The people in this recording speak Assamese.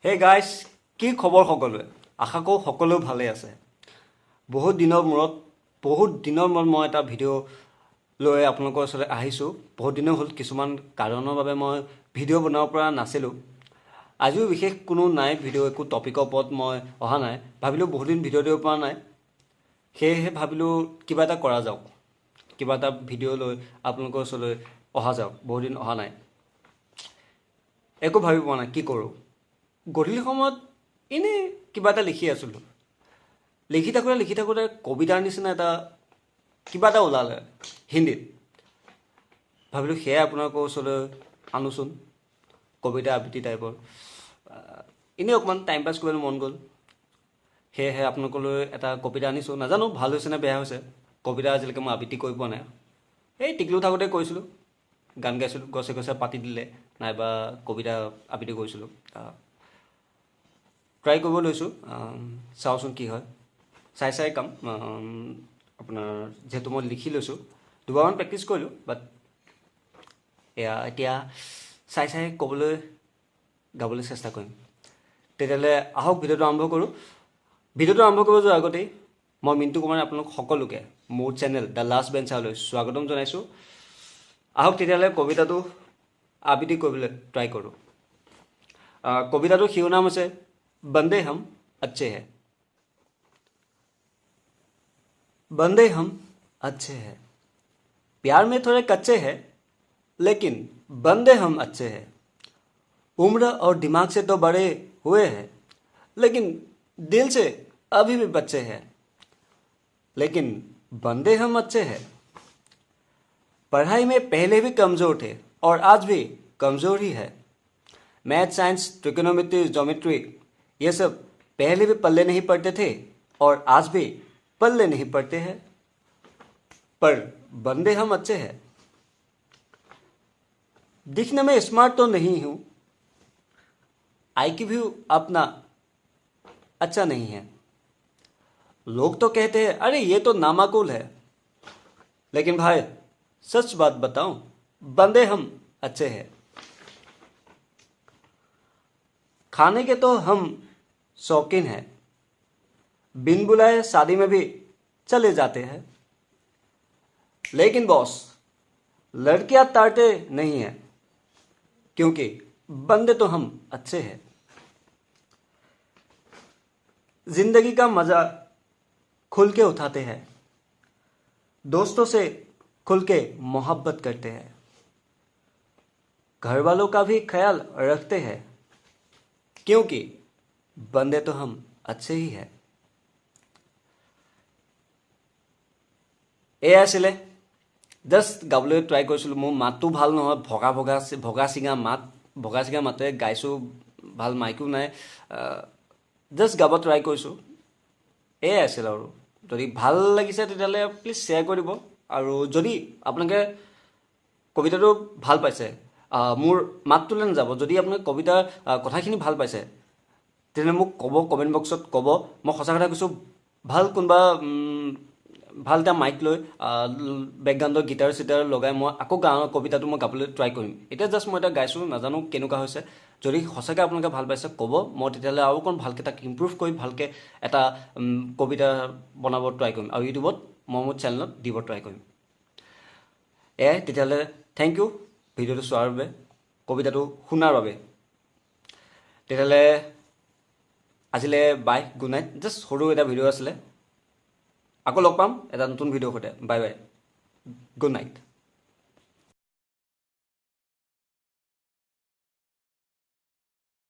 হে গাইজ, কি খবৰ সকলোৱে? আশা কৰোঁ সকলো ভালে আছে। বহুত দিনৰ মূৰত মই এটা ভিডিঅ' লৈ আপোনালোকৰ ওচৰলৈ আহিছোঁ। বহুত দিনো হ'ল, কিছুমান কাৰণৰ বাবে মই ভিডিঅ' বনাব পৰা নাছিলোঁ। আজিও বিশেষ কোনো নাই ভিডিঅ', একো টপিকৰ ওপৰত মই অহা নাই। ভাবিলোঁ বহুত দিন ভিডিঅ' দিব পৰা নাই, সেয়েহে ভাবিলোঁ কিবা এটা কৰা যাওক, কিবা এটা ভিডিঅ' লৈ আপোনালোকৰ ওচৰলৈ অহা যাওক। বহুত দিন অহা নাই, একো ভাবি পোৱা নাই কি কৰোঁ। গধূলি সময়ত এনেই কিবা এটা লিখি আছিলোঁ। লিখি থাকোঁতে কবিতাৰ নিচিনা কিবা এটা ওলালে হিন্দীত। ভাবিলোঁ সেয়াই আপোনালোকৰ ওচৰলৈ আনোচোন, কবিতা আবৃত্তি টাইপৰ। এনেই অকণমান টাইম পাছ কৰিবলৈ মন গ'ল, সেয়েহে আপোনালোকলৈ এটা কবিতা আনিছোঁ। নাজানো ভাল হৈছে নে বেয়া হৈছে। কবিতা আজিলৈকে মই আবৃত্তি কৰি পোৱা নাই। এই টিকলু থাকোঁতে কৰিছিলোঁ, গান গাইছিলোঁ, গছে গছে পাতি দিলে, নাইবা কবিতা আবৃত্তি কৰিছিলোঁ। ট্ৰাই কৰিব লৈছোঁ, চাওঁচোন কি হয়। চাই কাম। আপোনাৰ যিহেতু মই লিখি লৈছোঁ, দুবাৰমান প্ৰেক্টিছ কৰিলোঁ, বাট এতিয়া চাই গাবলৈ চেষ্টা কৰিম। তেতিয়াহ'লে আহক ভিডিঅ'টো আৰম্ভ কৰোঁ। ভিডিঅ'টো আৰম্ভ কৰিব যোৱাৰ আগতেই মই মিণ্টু কুমাৰে আপোনালোক সকলোকে মোৰ চেনেল দ্য লাষ্ট বেঞ্চাৰলৈ স্বাগতম জনাইছোঁ। আহক তেতিয়াহ'লে কবিতাটো আবৃত্তি কৰিবলৈ ট্ৰাই কৰোঁ। কবিতাটোৰ শিৰোনাম হৈছে बंदे हम अच्छे हैं। बंदे हम अच्छे हैं, प्यार में थोड़े कच्चे हैं, लेकिन बंदे हम अच्छे हैं। उम्र और दिमाग से तो बड़े हुए हैं, लेकिन दिल से अभी भी बच्चे हैं। लेकिन बंदे हम अच्छे हैं। पढ़ाई में पहले भी कमज़ोर थे और आज भी कमज़ोर ही है। मैथ, साइंस, ट्रिग्नोमेट्री, ज्योमेट्री, ये सब पहले भी पल्ले नहीं पड़ते थे और आज भी पल्ले नहीं पड़ते हैं, पर बंदे हम अच्छे हैं। दिखने में स्मार्ट तो नहीं हूं, IQ अपना अच्छा नहीं है। लोग तो कहते हैं अरे ये तो नामाकुल है, लेकिन भाई सच बात बताऊं, बंदे हम अच्छे हैं। खाने के तो हम शौकीन हैं, बिन बुलाए शादी में भी चले जाते हैं। लेकिन बॉस लड़कियां तारते नहीं हैं, क्योंकि बंदे तो हम अच्छे हैं। जिंदगी का मजा खुल के उठाते हैं, दोस्तों से खुल के मोहब्बत करते हैं, घर वालों का भी ख्याल रखते हैं, क्योंकि बंदे तो हम अच्छे ही हैं। এয়া আছিলে জাষ্ট গাবলৈ ট্ৰাই কৰিছিলোঁ। মোৰ মাতটো ভাল নহয়, ভগা চিঙা মাতেৰে গাইছোঁ, ভাল মাইকো নাই, জাষ্ট গাব ট্ৰাই কৰিছোঁ। এয়াই আছিল আৰু যদি ভাল লাগিছে তেতিয়াহ'লে প্লিজ শ্বেয়াৰ কৰি দিব। আৰু যদি আপোনালোকে কবিতাটো ভাল পাইছে, মোৰ মাতটোলৈ নাযাব, যদি আপোনালোকে কবিতাৰ কথাখিনি ভাল পাইছে তেতিয়াহ'লে মোক ক'ব, কমেণ্ট বক্সত ক'ব। মই সঁচা কথা কৈছোঁ, কোনোবা ভাল এটা মাইক লৈ বেকগ্ৰাউণ্ডৰ গীটাৰ চিটাৰ লগাই মই আকৌ কবিতাটো মই গাবলৈ ট্ৰাই কৰিম। এতিয়া জাষ্ট মই এটা গাইছোঁ, নাজানো কেনেকুৱা হৈছে। যদি সঁচাকৈ আপোনালোকে ভাল পাইছে ক'ব, মই তেতিয়াহ'লে আৰু অকণ ভালকৈ তাক ইম্প্ৰুভ কৰি ভালকৈ এটা কবিতা বনাব ট্ৰাই কৰিম, আৰু ইউটিউবত মই মোৰ চেনেলত দিব ট্ৰাই কৰিম। তেতিয়াহ'লে থেংক ইউ ভিডিঅ'টো চোৱাৰ বাবে, কবিতাটো শুনাৰ বাবে। তেতিয়াহ'লে আজিলৈ বাই, গুড নাইট। জাষ্ট সৰু এটা ভিডিঅ' আছিলে। আকৌ লগ পাম এটা নতুন ভিডিঅ'ৰ সৈতে। Bye bye, good night.